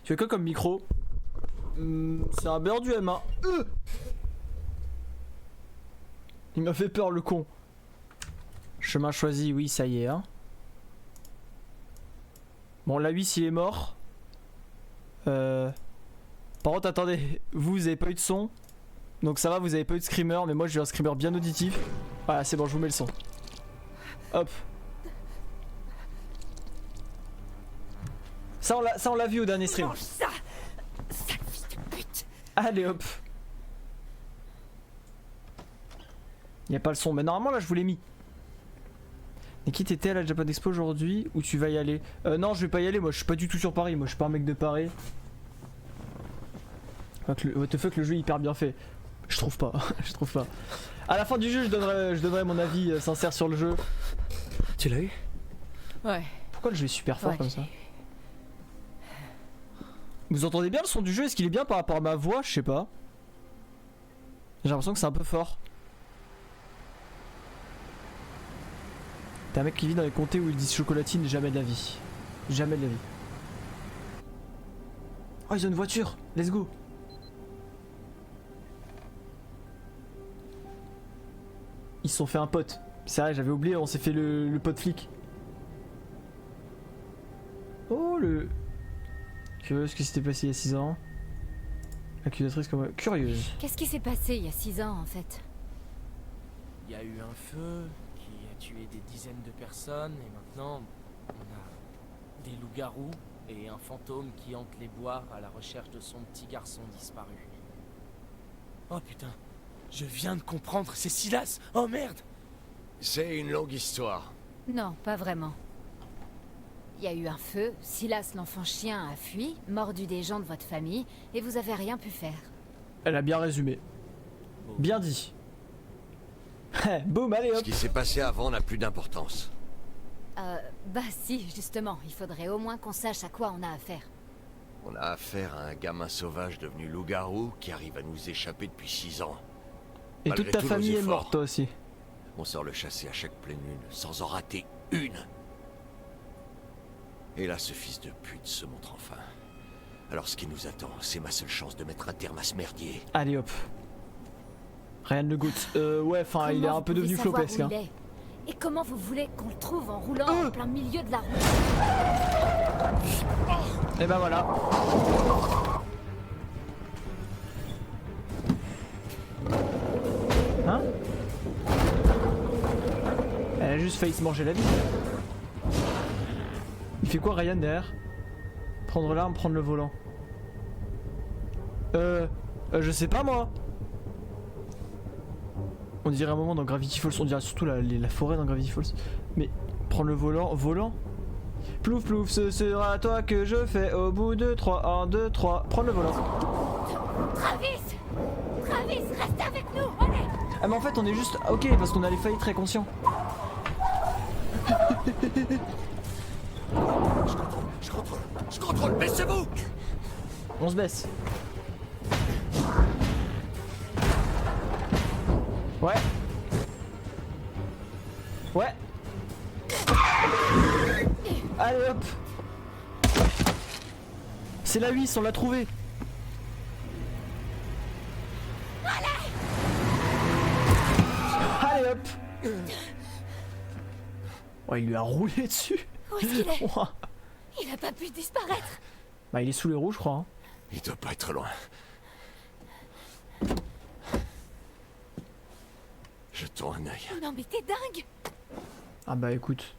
Tu as quoi comme micro? C'est un beurre du M1. Il m'a fait peur le con. Chemin choisi, oui ça y est hein. Bon la 8 il est mort. Par contre attendez, vous avez pas eu de son. Donc ça va, vous avez pas eu de screamer. Mais moi j'ai eu un screamer bien auditif. Voilà c'est bon, je vous mets le son. Hop. Ça on l'a vu au dernier stream. Mange ça, sale fils de pute. Allez hop. Y'a pas le son, mais normalement là je vous l'ai mis. Et qui t'étais à la Japan Expo aujourd'hui ou tu vas y aller? Non je vais pas y aller, moi je suis pas du tout sur Paris, moi je suis pas un mec de Paris. What the fuck, le jeu est hyper bien fait. Je trouve pas, je trouve pas. À la fin du jeu je donnerai mon avis sincère sur le jeu. Tu l'as eu? Ouais. Pourquoi le jeu est super fort Ouais. comme ça? Vous entendez bien le son du jeu? Est-ce qu'il est bien par rapport à ma voix? Je sais pas. J'ai l'impression que c'est un peu fort. T'es un mec qui vit dans les comtés où ils disent chocolatine jamais de la vie. Jamais de la vie. Oh ils ont une voiture, let's go. Ils se sont fait un pote. C'est vrai j'avais oublié, on s'est fait le pote flic. Oh le... Curieuse, ce qui s'était passé il y a 6 ans. Accusatrice comme... Curieuse. Qu'est-ce qui s'est passé il y a 6 ans en fait? Il y a eu un feu qui a tué des dizaines de personnes et maintenant on a des loups-garous et un fantôme qui hante les bois à la recherche de son petit garçon disparu. Oh putain, je viens de comprendre, c'est Silas. Oh merde. C'est une longue histoire. Non, pas vraiment. Il y a eu un feu, Silas l'enfant chien a fui, mordu des gens de votre famille, et vous avez rien pu faire. Elle a bien résumé. Bien dit. Boum, allez Ce hop. qui s'est passé avant n'a plus d'importance. Bah si, justement, il faudrait au moins qu'on sache à quoi on a affaire. On a affaire à un gamin sauvage devenu loup-garou qui arrive à nous échapper depuis 6 ans. Et Malgré toute ta tous nos famille est efforts, morte, toi aussi. On sort le chasser à chaque pleine lune, sans en rater une. Et là, ce fils de pute se montre enfin. Alors ce qui nous attend, c'est ma seule chance de mettre un terme à ce merdier. Allez hop. Rien ne goûte. Ouais, enfin, il est Comment un peu vous devenu pouvez savoir flopesque. où Hein. il est? Et comment vous voulez qu'on le trouve en roulant en plein milieu de la route? Et ben voilà. Hein? Elle a juste failli se manger la vie. Il fait quoi Ryan derrière? Prendre l'arme, prendre le volant. Je sais pas moi. On dirait un moment dans Gravity Falls, on dirait surtout la forêt dans Gravity Falls. Mais prendre le volant. Plouf plouf, ce sera à toi que je fais au bout de 3, 1, 2, 3, prendre le volant. Travis, reste avec nous, allez. Ah mais en fait on est juste... Ok, parce qu'on a les failles très conscients. Je contrôle, baissez-vous! On se baisse. Ouais. Ouais. Allez hop. C'est la 8, on l'a trouvé. Allez hop. Ouais, il lui a roulé dessus. Où est-ce qu'il est? Ouah. Il a pas pu disparaître. Bah il est sous les roues je crois. Hein. Il doit pas être loin. Jetons un œil. Non mais t'es dingue. Ah bah écoute.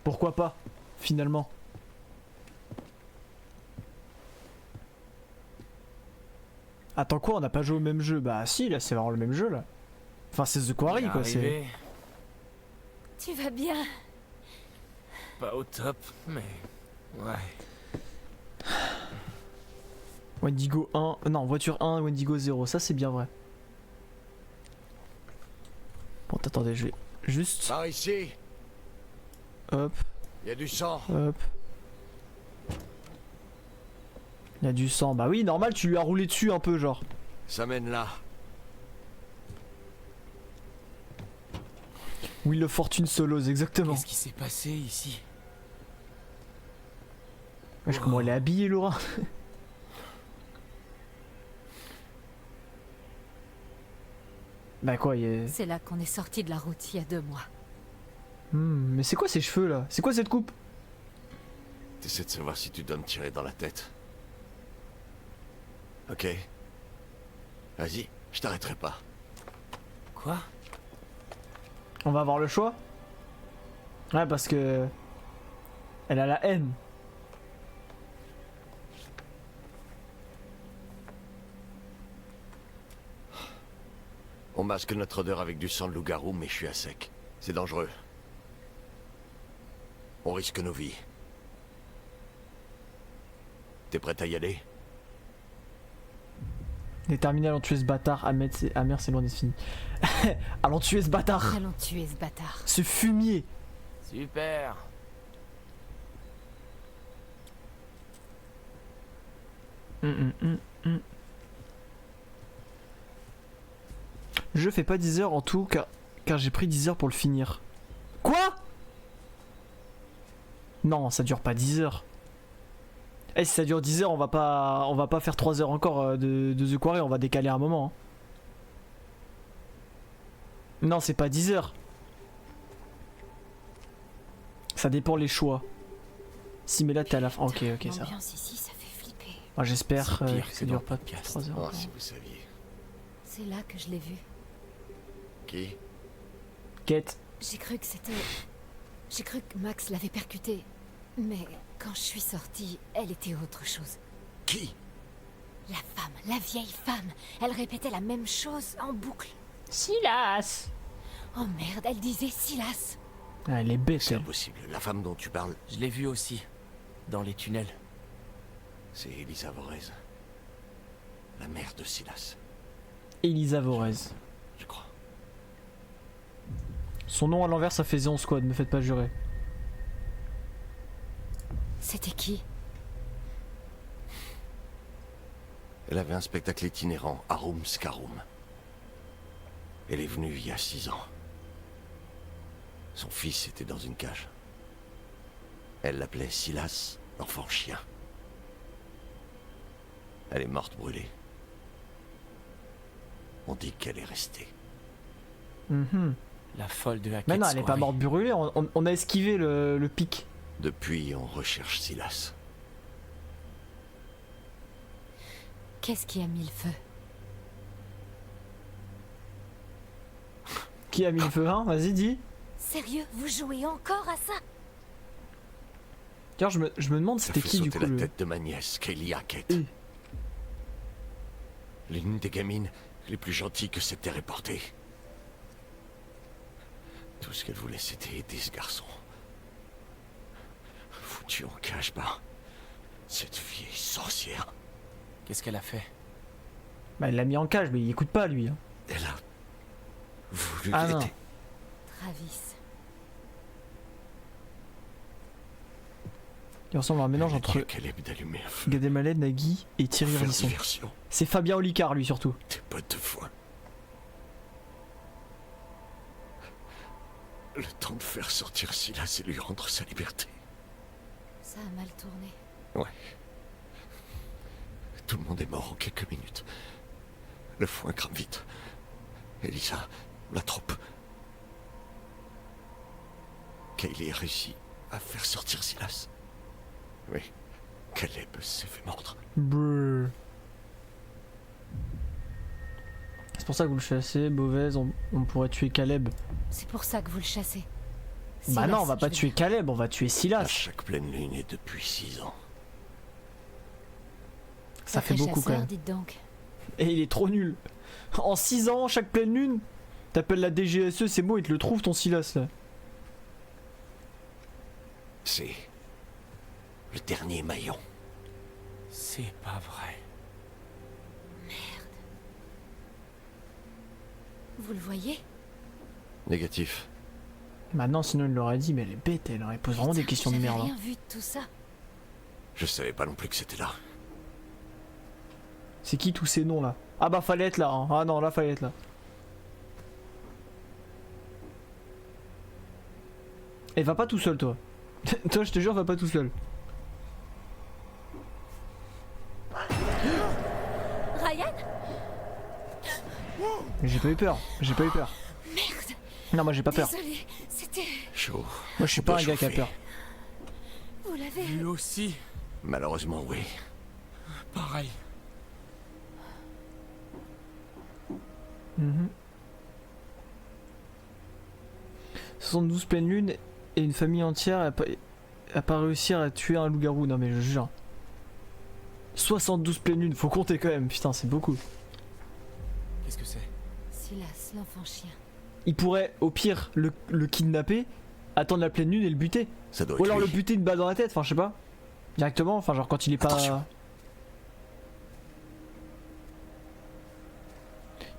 Pourquoi pas, finalement. Attends quoi, on n'a pas joué au même jeu? Bah si, là c'est vraiment le même jeu là. Enfin c'est The Quarry quoi, c'est... Arrivé, Tu vas bien? pas au top, mais ouais. Wendigo 1, non voiture 1, Wendigo 0, ça c'est bien vrai. Bon attendez, je vais juste... Par ici, Hop, il y a du sang. hop. Il y a du sang, bah oui normal tu lui as roulé dessus un peu genre. Ça mène là. Wheel of Fortune Solos, exactement. Qu'est-ce qui s'est passé ici? Wesh, comment elle est habillée, Laura. Bah quoi, C'est là qu'on est sorti de la route il y a 2 mois. Mais c'est quoi ces cheveux là? C'est quoi cette coupe? T'essaies de savoir si tu dois me tirer dans la tête. Ok. Vas-y, je t'arrêterai pas. Quoi? On va avoir le choix? Ouais, parce que... Elle a la haine. On masque notre odeur avec du sang de loup-garou, mais je suis à sec. C'est dangereux. On risque nos vies. T'es prête à y aller? Déterminé à l'en tuer ce bâtard, Amer c'est loin d'être fini. Allons tuer ce bâtard. Allons tuer ce bâtard. Ce fumier. Super. Je fais pas 10 heures en tout car j'ai pris 10 heures pour le finir. Quoi? Non, ça dure pas 10 heures. Eh, si ça dure 10 heures, on va pas faire 3 heures encore de The Quarry, on va décaler un moment. Hein. Non, c'est pas 10 heures. Ça dépend les choix. Si, mais là t'es à la fin. Ok, ok, ça va. L'ambiance ici, ça fait flipper. Moi, j'espère C'est pire que que ça dans dure le pas podcast. 3 heures. Oh, encore. si vous saviez. C'est là que je l'ai vue. Qui? Kate. J'ai cru que c'était... J'ai cru que Max l'avait percutée. Mais quand je suis sortie, elle était autre chose. Qui? La femme, la vieille femme. Elle répétait la même chose en boucle. Silas. Oh merde, elle disait Silas. Ah, elle est bête, C'est elle. impossible. La femme dont tu parles, Je l'ai vue aussi. Dans les tunnels. c'est Elisa Vorez. La mère de Silas, Elisa Vorez. je crois. Son nom à l'envers, ça fait Zéon Squad, me faites pas jurer. C'était qui? Elle avait un spectacle itinérant, Arum Scarum. Elle est venue il y a 6 ans. Son fils était dans une cage. Elle l'appelait Silas, l'enfant chien. Elle est morte brûlée. On dit qu'elle est restée. La folle de Hackett Mais non, elle est pas Quarry. morte brûlée, on a esquivé le pic. Depuis, on recherche Silas. Qu'est-ce qui a mis le feu? Qui a mis le feu, hein? Vas-y, dis. Sérieux, vous jouez encore à ça? Tiens, je me demande Ça c'était fait qui du sauter coup la le... tête de ma nièce, Kaylee Hackett. Et- L'une des gamines les plus gentilles que cette terre ait portée. Tout ce qu'elle voulait, c'était aider ce garçon. Foutu en cage par cette vieille sorcière. Qu'est-ce qu'elle a fait? Bah, il l'a mis en cage, mais il écoute pas lui. Hein. Elle a voulu Ah non. l'aider. Travis. Il ressemble à un mélange Elle a entre dit à Caleb d'allumer un feu. Gad Elmaleh, Nagui et Thierry Pour faire Ardisson. diversion. C'est Fabien Olicard lui surtout. Tes bottes de foin. Le temps de faire sortir Silas et lui rendre sa liberté. Ça a mal tourné. Ouais. Tout le monde est mort en quelques minutes. Le foin crame vite. Elisa, la troupe. Kaylee a réussi à faire sortir Silas. Oui, Caleb s'est fait mordre. Brrr. C'est pour ça que vous le chassez, mauvaise, on pourrait tuer Caleb. C'est pour ça que vous le chassez. Bah Silas, non, on va pas je veux tuer dire. Caleb, on va tuer À Silas. chaque pleine lune et depuis 6 ans. Ça fait Sacré beaucoup quand chasseur, même. dites donc. Et il est trop nul. En 6 ans, chaque pleine lune, t'appelles la DGSE, c'est bon, il te le trouve ton Silas là. C'est le dernier maillon. C'est pas vrai. Vous le voyez? Négatif. Maintenant, sinon il l'aurait dit, mais elle est bête, elle pose vraiment des Putain, questions de j'avais merde. hein. rien vu de tout ça. Je savais pas non plus que c'était là. C'est qui tous ces noms là? Ah bah fallait être là, hein. Ah non, là fallait être là. Et va pas tout seul toi. Toi je te jure, va pas tout seul. Ryan? Mais j'ai pas eu peur, j'ai pas eu peur. Merde. Non, moi j'ai pas peur. Désolée, c'était... Chaud. Moi je suis pas un gars qui a peur. Vous l'avez... Lui aussi. Malheureusement, oui. Pareil. Mhm. 72 pleines lunes et une famille entière a pas réussi à tuer un loup-garou. Non mais je jure. 72 pleines lunes, faut compter quand même. Putain, c'est beaucoup. Qu'est-ce que c'est? Silas, l'enfant chien. Il pourrait au pire le kidnapper, attendre la pleine lune et le buter. Ça doit Ou être alors le lui. buter une balle dans la tête, enfin je sais pas. Directement, enfin genre quand il est pas... Attention.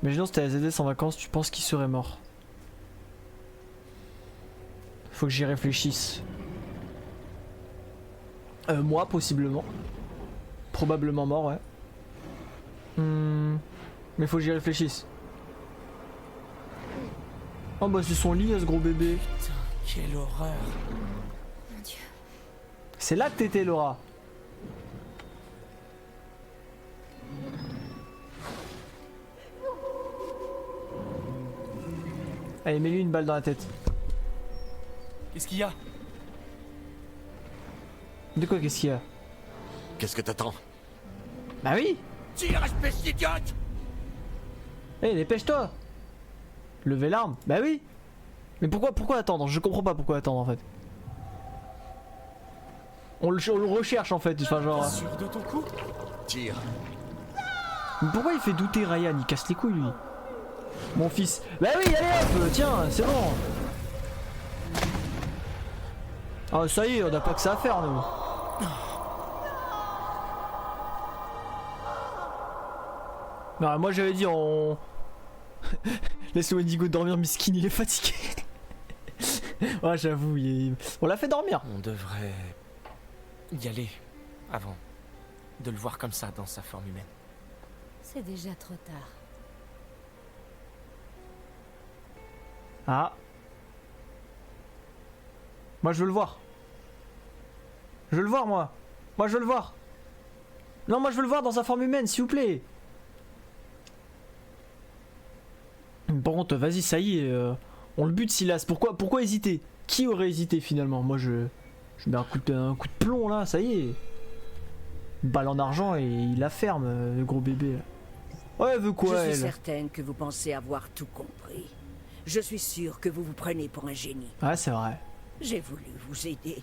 Imaginons c'était ZS en vacances, tu penses qu'il serait mort? Faut que j'y réfléchisse. Moi possiblement. Probablement mort, ouais. Mais faut que j'y réfléchisse. Oh bah c'est son lit ce gros bébé. Putain, quelle horreur. Mon Dieu. C'est là que t'étais Laura. Allez mets-lui une balle dans la tête. Qu'est-ce qu'il y a? De quoi qu'est-ce qu'il y a? Qu'est-ce que t'attends? Bah oui. Tire, espèce d'idiote! Eh dépêche-toi. Levez l'arme. Bah oui. Mais pourquoi attendre? Je comprends pas pourquoi attendre en fait. On le recherche en fait, enfin genre... Sûr de ton coup? Tire. Mais pourquoi il fait douter Ryan? Il casse les couilles lui. Mon fils. Bah oui, allez hop, tiens, c'est bon. Ah ça y est, on n'a pas que ça à faire nous. Non, moi j'avais dit on... Laisse le Wendigo dormir, miskin, il est fatigué. Ouais j'avoue, on l'a fait dormir. On devrait y aller avant de le voir comme ça dans sa forme humaine. C'est déjà trop tard. Ah. Moi je veux le voir. Je veux le voir moi. Moi je veux le voir. Non moi je veux le voir dans sa forme humaine s'il vous plaît. Par contre vas-y ça y est, on le bute Silas. Pourquoi hésiter? Qui aurait hésité finalement? Moi je mets un coup de plomb là, ça y est. Une balle en argent et il la ferme le gros bébé là. Ouais elle veut quoi Je suis elle? certaine que vous pensez avoir tout compris. Je suis sûre que vous vous prenez pour un génie. Ouais c'est vrai. J'ai voulu vous aider.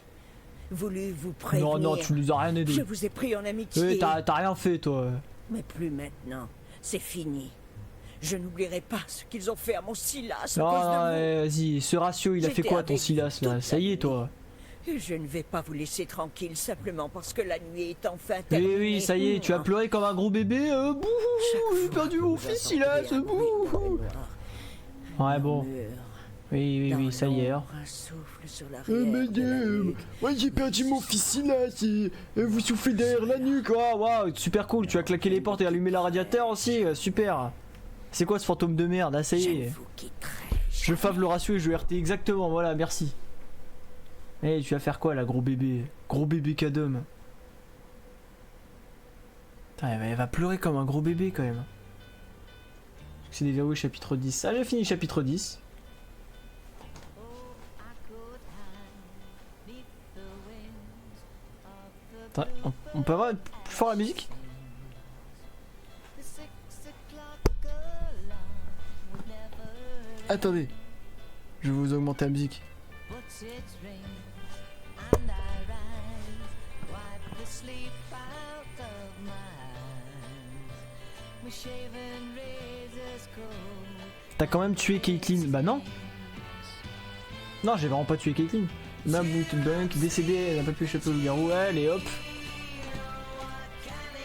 Voulu vous prévenir. Non tu nous as rien aidé. Je vous ai pris en amitié. T'as rien fait toi. Mais plus maintenant. C'est fini. Je n'oublierai pas ce qu'ils ont fait à mon Silas à Non, cause non, de vas-y, ce ratio il a fait J'étais quoi ton avec Silas vous là? toute Ça la y est nuit. toi. vous. Je ne vais pas vous laisser tranquille simplement parce que la nuit est enfin Oui terminée. oui ça y est, tu as Non. pleuré comme un gros bébé, bouhou, Chaque j'ai fois perdu que mon vous fils entendrez Silas, un bruit dans bouhou. le noir, Ouais un bon, murmure, oui dans ça y est. l'ombre, un souffle sur Oh, l'arrière de la nuque. ouais j'ai perdu mon fils Silas, vous soufflez derrière la nuque, waouh, super cool, tu as claqué les portes et allumé le radiateur aussi, super. C'est quoi ce fantôme de merde? Ah ça y Je ne est, vous quitterai je fave le ratio et je RT exactement, voilà merci. Eh tu vas faire quoi là gros bébé cadom? Putain, elle va pleurer comme un gros bébé quand même. C'est déverrouillé chapitre 10. Ah j'ai fini chapitre 10. Attends, on peut avoir plus fort la musique? Attendez, je vais vous augmenter la musique. T'as quand même tué Caitlyn? Bah non. Non, j'ai vraiment pas tué Caitlyn. Maboot Bunk décédé, elle n'a pas pu échapper au loup-garou. Allez hop.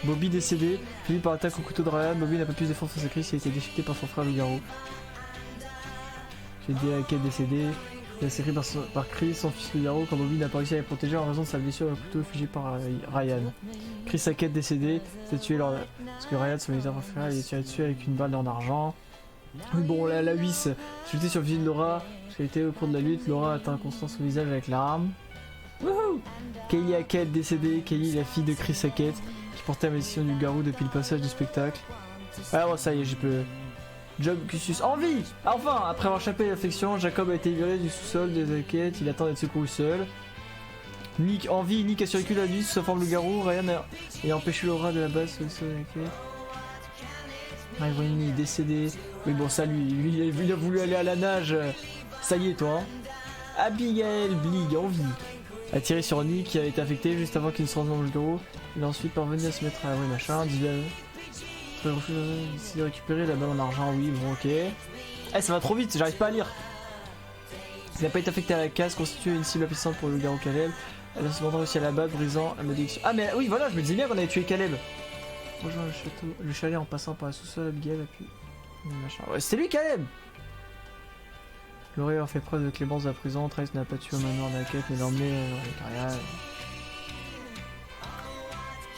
Bobby décédé, fini par attaque au couteau de Ryan. Bobby n'a pas pu se défendre face à Chris, il a été déchiqueté par son frère loup-garou. J'ai dit à Kate décédé. Il a série par Chris, son fils loup-garou, quand Bobby n'a pas réussi à les protéger en raison de sa blessure au couteau figé par Ryan. Chris a Kate décédé, s'est tué parce que Ryan, son militaire préféré, il est tiré dessus avec une balle en argent. Bon, la Whis, j'étais sur le visage de Laura, parce qu'elle était au cours de la lutte. Laura a atteint Constance au visage avec l'arme. Wouhou! Kaylee Hackett décédée, Kaylee la fille de Chris Hackett, qui portait la malédiction du garou depuis le passage du spectacle. Ah bon, ça y est, j'ai pu. Job Cussus en vie. Enfin, après avoir échappé à l'affection, Jacob a été viré du sous-sol des enquêtes. Il attend d'être secouru seul. Nick en vie, Nick a survécu la nuit sous sa forme de loup-garou. Ryan a empêché Laura de la base sous le sol des enquêtes. Ryan est décédé. Oui, bon, ça lui, il a voulu aller à la nage. Ça y est, toi. Hein. Abigail Blig en vie a tiré sur Nick qui avait été affecté juste avant qu'il ne se rende dans le loup-garou. Il a ensuite parvenu à se mettre à l'abri, machin. Dylan a décidé de récupérer la balle en argent. Oui, bon, ok. Eh, ça va trop vite, j'arrive pas à lire. Il n'a pas été affecté à la case, constitue une cible puissante pour le loup-garou Caleb. Elle a cependant réussi à la battre, brisant la malédiction. Ah, mais oui, voilà, je me disais bien qu'on avait tué Caleb. Rejoins le chalet en passant par la sous-sol, Abigail, et puis. Machin. Ouais, c'était lui, Caleb! Laurie a fait preuve de clémence de la prison. Trace n'a pas tué au manoir de la quête, mais l'a emmené dans les carrières.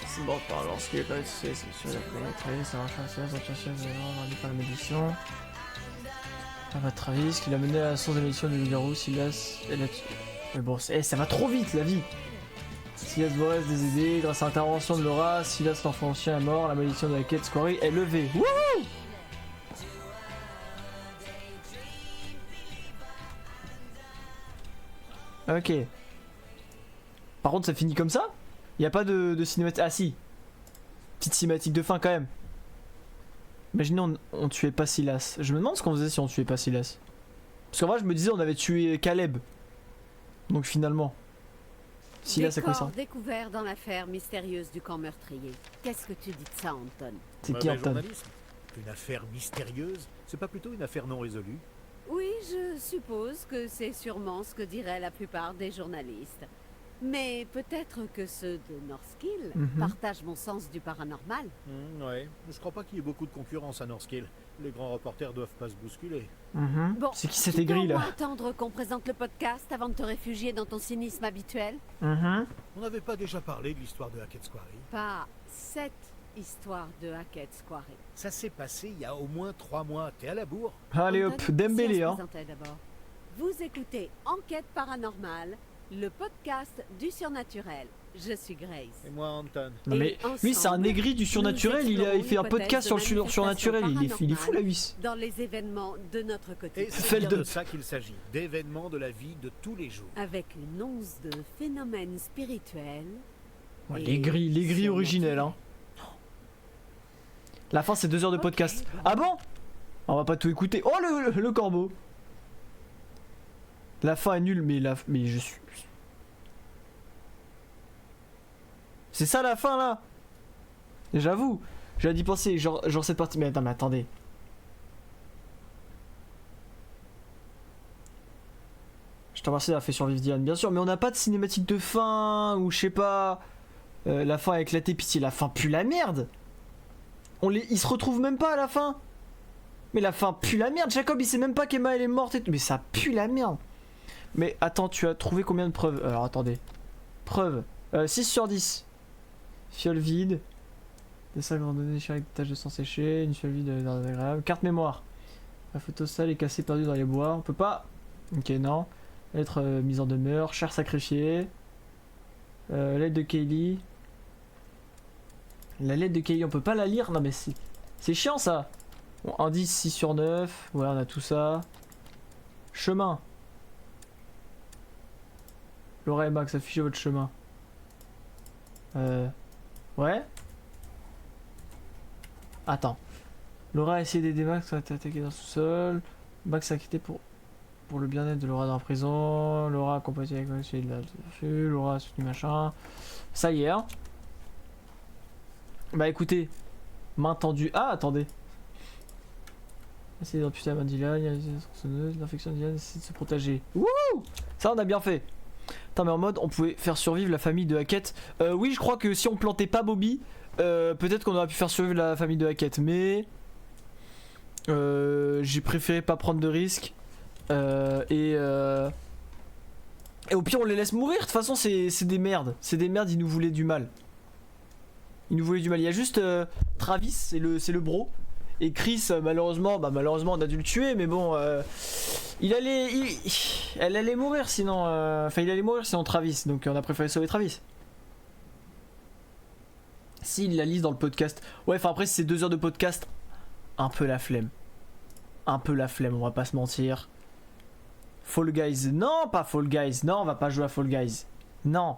C'est bon, lorsqu'il est pas c'est sur la planète. Trace a recherché la situation rendue par la malédiction. Ah bah, Travis, qui l'a mené à la source de malédiction de loup-garou, Silas. Elle a tué. Mais bon, ça va trop vite la vie! Silas Borès décédé, grâce à l'intervention de Laura, Silas l'enfant chien est mort, la malédiction de la quête Squarry est levée. Wouhou! Ok. Par contre, ça finit comme ça? Y a pas de cinématique. Ah si. Petite cinématique de fin quand même. Imaginez on tuait pas Silas. Je me demande ce qu'on faisait si on tuait pas Silas. Parce qu'en vrai, je me disais on avait tué Caleb. Donc finalement. Silas, c'est quoi ça? Découvert dans l'affaire mystérieuse du camp meurtrier. Qu'est-ce que tu dis de ça, Anton? C'est qui Anton? Une affaire mystérieuse? C'est pas plutôt une affaire non résolue? Oui, je suppose que c'est sûrement ce que diraient la plupart des journalistes. Mais peut-être que ceux de Northkill partagent mon sens du paranormal. Ouais, je crois pas qu'il y ait beaucoup de concurrence à Northkill. Les grands reporters doivent pas se bousculer. Bon, c'est qui cet aigri là? Attendre qu'on présente le podcast avant de te réfugier dans ton cynisme habituel? On n'avait pas déjà parlé de l'histoire de Hackett Squarry? Pas cette histoire de Hackett Squarry. Ça s'est passé il y a au moins 3 mois. T'es à la bourre? Allez hop, Dembélé hein. Vous écoutez Enquête paranormale, le podcast du surnaturel. Je suis Grace. Et moi Anton. Non mais lui c'est un aigri du surnaturel, il fait un podcast sur le surnaturel, il est fou la vis. Dans les événements de notre côté. Et c'est bien de ça qu'il s'agit, d'événements de la vie de tous les jours. Avec une once de phénomènes spirituels. Ouais, les grilles originelles hein. La fin c'est 2 heures de podcast. Bon. Ah bon? On va pas tout écouter. Oh le corbeau. La fin est nulle mais je suis... C'est ça la fin là. J'avoue, j'avais d'y penser, genre cette partie. Mais attends, mais attendez. Je te remercie d'avoir fait survivre Diane, bien sûr, mais on n'a pas de cinématique de fin ou je sais pas. La fin a éclaté, pitié, la fin pue la merde. Ils se retrouvent même pas à la fin. Mais la fin pue la merde. Jacob il sait même pas qu'Emma elle est morte et tout. Mais ça pue la merde. Mais attends, tu as trouvé combien de preuves? Alors attendez. Preuves. 6 sur 10. Fiole vide. Des sacs randonnés avec des taches de sang séché. Une fiole vide dans agréable. Carte mémoire. La photo sale est cassée perdue dans les bois. On peut pas. Ok, non. Lettre mise en demeure. Chair sacrifiée. Lettre de Kaylee. La lettre de Kaylee, on peut pas la lire. Non, mais c'est chiant ça. Bon, indice 6 sur 9. Ouais, on a tout ça. Chemin. Laura et Max, affichez votre chemin. Ouais. Attends. Laura a essayé d'aider Max à être attaqué dans le sous-sol. Max a quitté pour le bien-être de Laura dans la prison. Laura a complété avec Max de la refus. Laura a soutenu machin. Ça y est. Hein. Bah écoutez. Main tendue. Ah, attendez. Essayez d'amputer la main d'Ilan. L'infection d'Ilan, essayer de se protéger. Wouhou! Ça, on a bien fait. Attends, mais en mode, on pouvait faire survivre la famille de Hackett. Oui, je crois que si on plantait pas Bobby, peut-être qu'on aurait pu faire survivre la famille de Hackett. Mais j'ai préféré pas prendre de risques. Et au pire, on les laisse mourir. De toute façon, c'est des merdes. C'est des merdes, ils nous voulaient du mal. Ils nous voulaient du mal. Il y a juste Travis, c'est le bro. Et Chris, malheureusement, on a dû le tuer. Mais bon, elle allait mourir sinon. Enfin, il allait mourir sinon Travis. Donc on a préféré sauver Travis. S'ils la lisent dans le podcast. Ouais, enfin après, c'est 2 heures de podcast. un peu la flemme. Un peu la flemme, on va pas se mentir. Fall Guys, non, pas Fall Guys. Non, on va pas jouer à Fall Guys. Non.